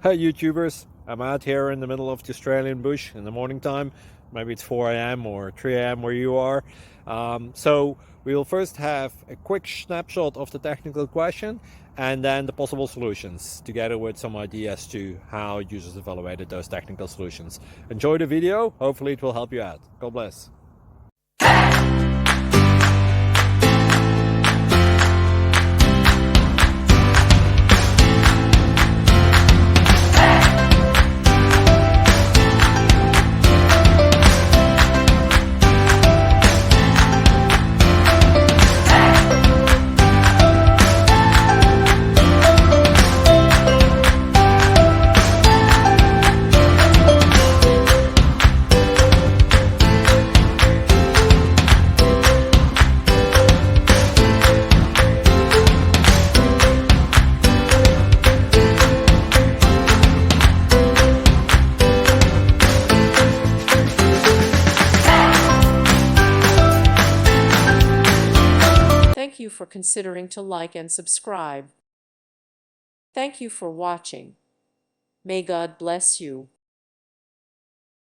Hey YouTubers, I'm out here in the middle of the Australian bush in the morning time. Maybe it's 4 a.m. or 3 a.m. where you are. So we'll first have a quick snapshot of the technical question and then the possible solutions, together with some ideas to how users evaluated those technical solutions. Enjoy the video, hopefully it will help you out. God bless. Thank you for considering to like and subscribe. Thank you for watching. May God bless you.